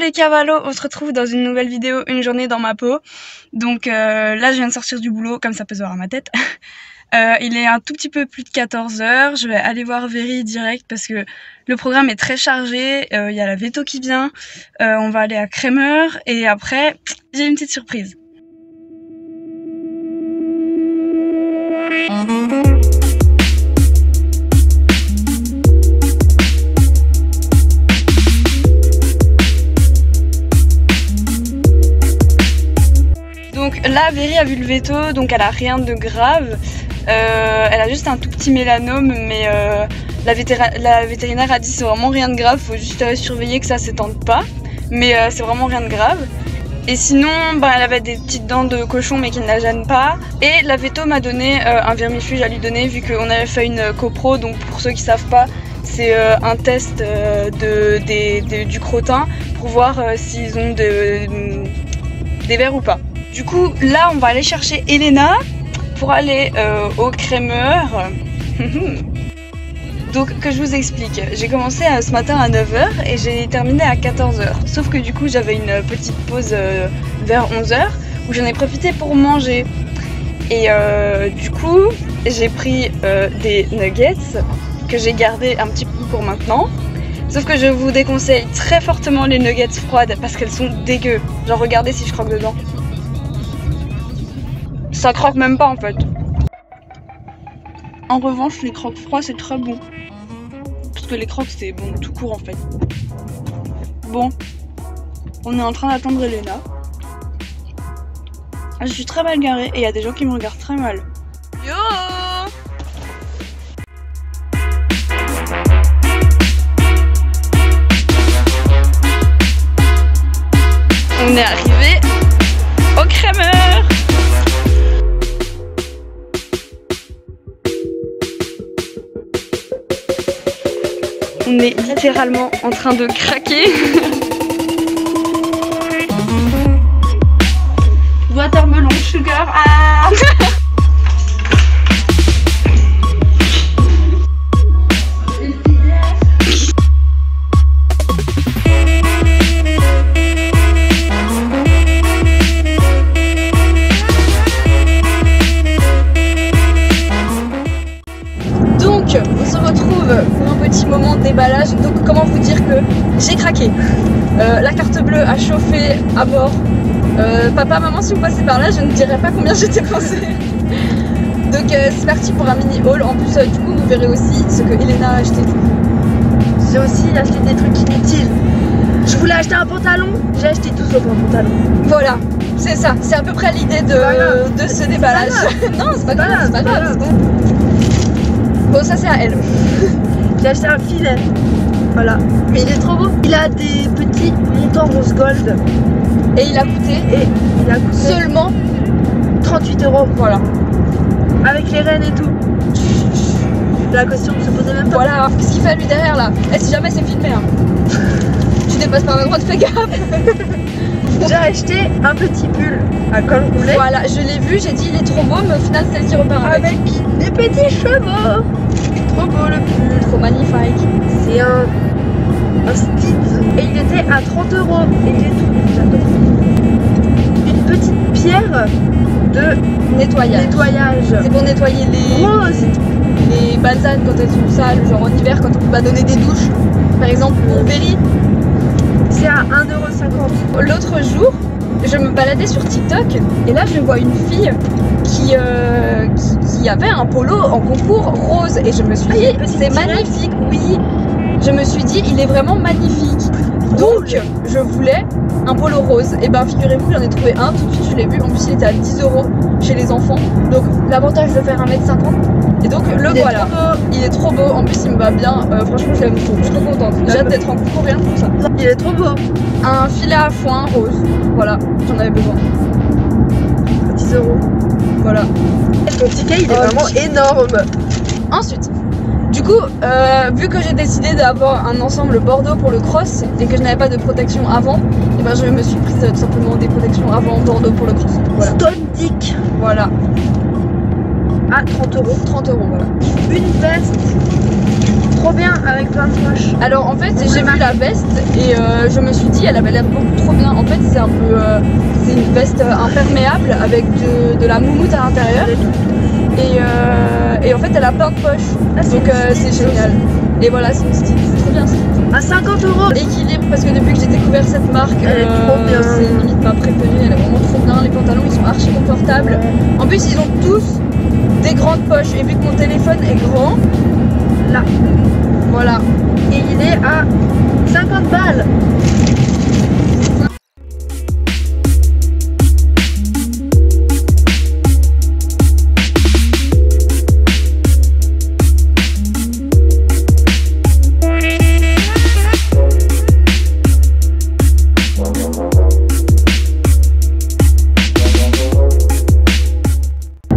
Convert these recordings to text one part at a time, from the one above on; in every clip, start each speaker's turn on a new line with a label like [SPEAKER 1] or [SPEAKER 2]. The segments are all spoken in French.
[SPEAKER 1] les cavalos, on se retrouve dans une nouvelle vidéo, une journée dans ma peau. Donc là je viens de sortir du boulot, comme ça peut se voir à ma tête. Il est un tout petit peu plus de 14 h, je vais aller voir Véry direct parce que le programme est très chargé, il y a la veto qui vient, on va aller à Crémeur et après j'ai une petite surprise. Donc là, Véry a vu le veto, donc elle a rien de grave. Elle a juste un tout petit mélanome, mais la vétérinaire a dit c'est vraiment rien de grave, faut juste surveiller que ça s'étende pas. Mais c'est vraiment rien de grave. Et sinon, elle avait des petites dents de cochon mais qui ne la gênent pas. Et la veto m'a donné un vermifuge à lui donner vu qu'on avait fait une copro. Donc pour ceux qui savent pas, c'est un test du crottin pour voir s'ils ont des vers ou pas. Du coup, là, on va aller chercher Elena pour aller au Crémeur. Donc, que je vous explique, j'ai commencé ce matin à 9 h et j'ai terminé à 14 h. Sauf que du coup, j'avais une petite pause vers 11 h où j'en ai profité pour manger. Et du coup, j'ai pris des nuggets que j'ai gardés un petit peu pour maintenant. Sauf que je vous déconseille très fortement les nuggets froides parce qu'elles sont dégueu. Genre, regardez si je croque dedans. Ça croque même pas en fait. En revanche, les croques froids c'est très bon. Parce que les croques c'est bon tout court en fait. Bon, on est en train d'attendre Elena. Je suis très mal garée et il y a des gens qui me regardent très mal. Yo! On est arrivé au Crémeur. On est littéralement en train de craquer. Watermelon sugar. Ah. Donc, on se retrouve pour un petit moment de déballage. Donc, comment vous dire que j'ai craqué. La carte bleue a chauffé à mort. Papa, maman, si vous passez par là, je ne dirai pas combien j'ai dépensé. Donc, c'est parti pour un mini haul. En plus, du coup, vous verrez aussi ce que Elena a acheté.
[SPEAKER 2] J'ai aussi acheté des trucs inutiles. Je voulais acheter un pantalon, j'ai acheté tout sauf un pantalon.
[SPEAKER 1] Voilà, c'est ça. C'est à peu près l'idée de ce déballage. Non, c'est pas grave, c'est pas grave. Bon, ça c'est à elle.
[SPEAKER 2] J'ai acheté un filet. Voilà. Mais il est trop beau. Il a des petits montants rose gold.
[SPEAKER 1] Et il a coûté seulement
[SPEAKER 2] 38 €.
[SPEAKER 1] Voilà.
[SPEAKER 2] Avec les rennes et tout. La caution ne se posait même pas.
[SPEAKER 1] Voilà. Qu'est-ce qu'il fait lui derrière là? Et si jamais c'est filmé hein. Tu dépasses pas ma droite, fais gaffe.
[SPEAKER 2] J'ai acheté un petit pull à col roulé.
[SPEAKER 1] Voilà, je l'ai vu, j'ai dit il est trop beau, mais au final c'est elle qui repart avec
[SPEAKER 2] des petits chevaux. Trop beau le pull.
[SPEAKER 1] Trop magnifique.
[SPEAKER 2] C'est un Stitch et il était à 30 € et il est tout beau, j'adore. Une petite pierre de nettoyage.
[SPEAKER 1] C'est pour nettoyer les bananes quand elles sont sales, genre en hiver quand on peut pas donner des douches. Par exemple pour Véry.
[SPEAKER 2] C'est à 1,50 €.
[SPEAKER 1] L'autre jour, je me baladais sur TikTok et là je vois une fille qui avait un polo en concours rose et je me suis dit c'est magnifique, oui. Je me suis dit il est vraiment magnifique. Donc je voulais un polo rose. Et ben figurez-vous j'en ai trouvé un, tout de suite je l'ai vu. En plus il était à 10 € chez les enfants. Donc l'avantage de faire 1,50 m. Et donc le voilà. Il est trop beau. En plus il me va bien. Franchement je l'aime trop. Je suis trop contente. J'ai hâte d'être en concours rien pour ça.
[SPEAKER 2] Il est trop beau.
[SPEAKER 1] Un filet à foin rose. Voilà, j'en avais besoin.
[SPEAKER 2] 10 €.
[SPEAKER 1] Voilà.
[SPEAKER 2] Mon ticket il est vraiment énorme.
[SPEAKER 1] Ensuite, du coup, vu que j'ai décidé d'avoir un ensemble bordeaux pour le cross et que je n'avais pas de protection avant, et ben je me suis prise tout simplement des protections avant bordeaux pour le cross. Voilà.
[SPEAKER 2] Stone Dick.
[SPEAKER 1] Voilà.
[SPEAKER 2] À 30 €.
[SPEAKER 1] 30 €, voilà.
[SPEAKER 2] Une veste trop bien avec plein de poches.
[SPEAKER 1] Alors en fait j'ai vu la veste et je me suis dit elle avait l'air beaucoup trop bien. En fait c'est un peu c'est une veste imperméable avec de la moumoute à l'intérieur et en fait elle a plein de poches. Donc c'est génial. Et voilà c'est une style, c'est trop bien ça.
[SPEAKER 2] À 50 €.
[SPEAKER 1] Équilibre parce que depuis que j'ai découvert cette marque,
[SPEAKER 2] elle est trop bien.
[SPEAKER 1] C'est limite ma préférée, elle est vraiment trop bien. Les pantalons ils sont archi confortables. En plus ils ont tous des grandes poches et vu que mon téléphone est grand,
[SPEAKER 2] Là.
[SPEAKER 1] voilà.
[SPEAKER 2] Et il est à 50 balles.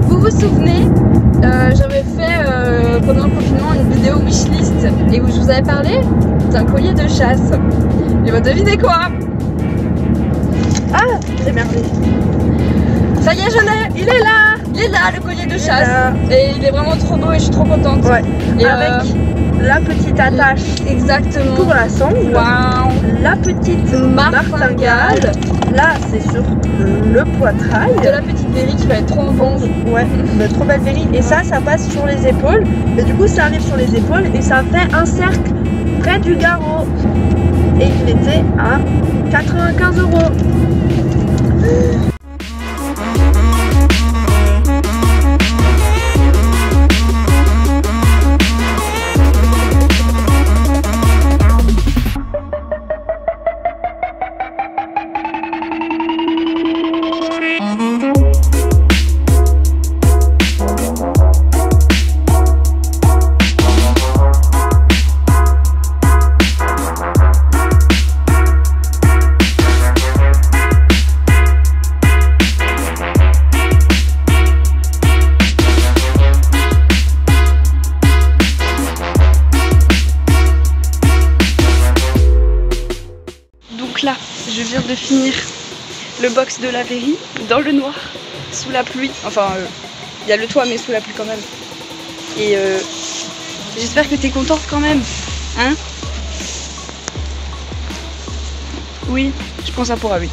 [SPEAKER 1] Vous vous souvenez, j'avais fait pendant le confinement une vidéo wishlist et où je vous avais parlé d'un collier de chasse. Et bah devinez quoi?
[SPEAKER 2] Ah, j'ai merdé.
[SPEAKER 1] Ça y est, je l'ai! Il est là! Il est là, le collier de chasse!
[SPEAKER 2] Là.
[SPEAKER 1] Et il est vraiment trop beau et je suis trop contente.
[SPEAKER 2] Ouais.
[SPEAKER 1] Et
[SPEAKER 2] avec la petite attache
[SPEAKER 1] exactement.
[SPEAKER 2] pour la sangle.
[SPEAKER 1] Waouh!
[SPEAKER 2] La petite
[SPEAKER 1] Martingale.
[SPEAKER 2] Là, c'est sur le poitrail.
[SPEAKER 1] De la petite Véry qui va être trop bon.
[SPEAKER 2] Ouais, bah, trop belle Véry. Et ça passe sur les épaules. Et du coup, ça arrive sur les épaules et ça fait un cercle près du garrot. Et il était à 95 €.
[SPEAKER 1] Donc là, je viens de finir le box de la Véry dans le noir, sous la pluie. Enfin, il y a le toit, mais sous la pluie quand même. Et j'espère que t'es contente quand même, hein? Oui, je pense que ça pourra, oui.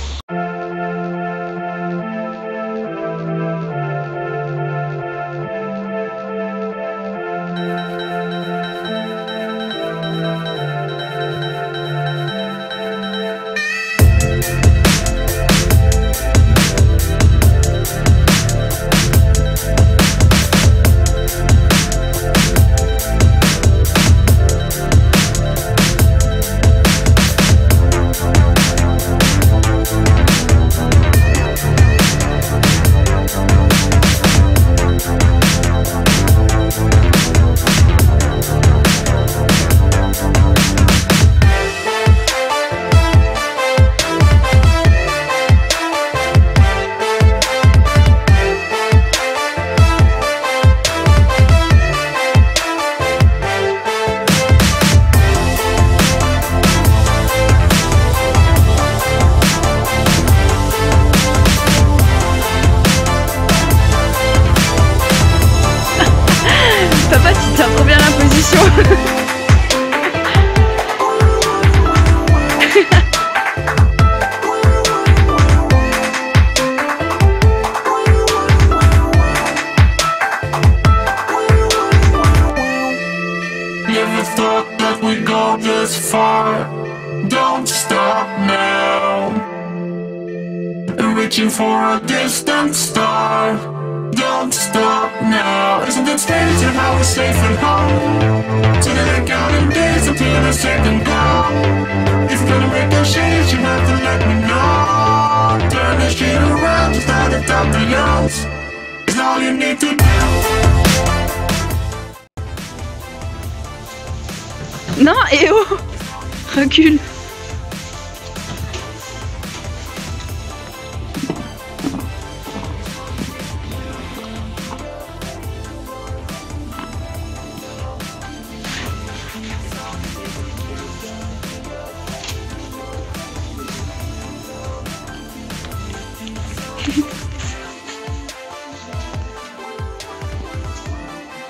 [SPEAKER 1] Papa, tu tiens trop bien la position.
[SPEAKER 3] Never thought that we'd go this far. Don't stop now. Reaching for a distant star. Don't stop now. Isn't it strange how we're safe at home? So that I counting days until the second call. If you're gonna make a change, you have to let me know. Turn the shit around to start at top the youngs. It's all you need to do.
[SPEAKER 1] Non, et oh, recule.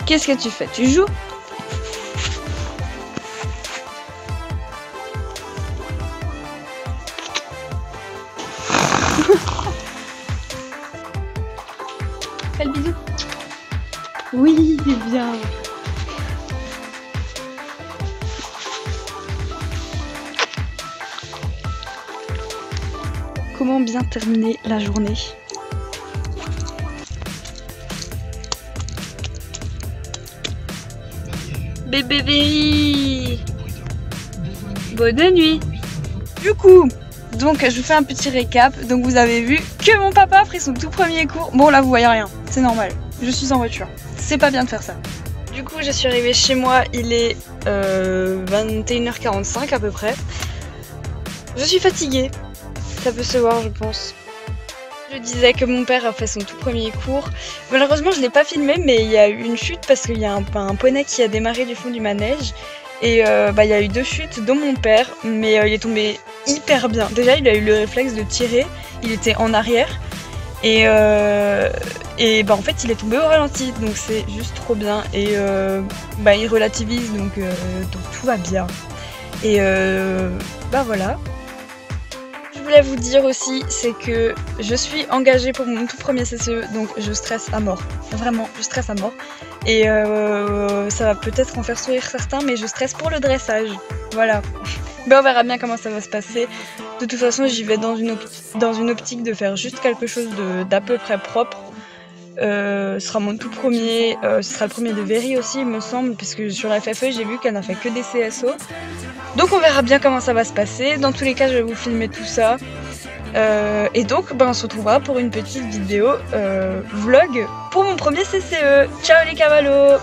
[SPEAKER 1] Qu'est-ce que tu fais? Tu joues? Oui, bien. Comment bien terminer la journée? Bébé Berry, bonne nuit. Du coup, donc je vous fais un petit récap. Donc vous avez vu que mon papa a pris son tout premier cours. Bon là vous voyez rien, c'est normal. Je suis en voiture. C'est pas bien de faire ça. Du coup je suis arrivée chez moi, il est 21h45 à peu près. Je suis fatiguée. Ça peut se voir je pense. Je disais que mon père a fait son tout premier cours. Malheureusement je l'ai pas filmé mais il y a eu une chute parce qu'il y a un poney qui a démarré du fond du manège. Et il y a eu 2 chutes dont mon père, mais il est tombé hyper bien. Déjà il a eu le réflexe de tirer, il était en arrière et en fait il est tombé au ralenti donc c'est juste trop bien et il relativise donc tout va bien. Et voilà. Je voulais vous dire aussi, c'est que je suis engagée pour mon tout premier CCE, donc je stresse à mort. Vraiment, je stresse à mort. Et ça va peut-être en faire sourire certains, mais je stresse pour le dressage. Voilà. On verra bien comment ça va se passer. De toute façon, j'y vais dans une optique de faire juste quelque chose d'à peu près propre. Ce sera mon tout premier, ce sera le premier de Véry aussi, il me semble, puisque sur la FFE, j'ai vu qu'elle n'a fait que des CSO. Donc on verra bien comment ça va se passer. Dans tous les cas, je vais vous filmer tout ça. Et donc, on se retrouvera pour une petite vidéo vlog pour mon premier CCE. Ciao les cavalos!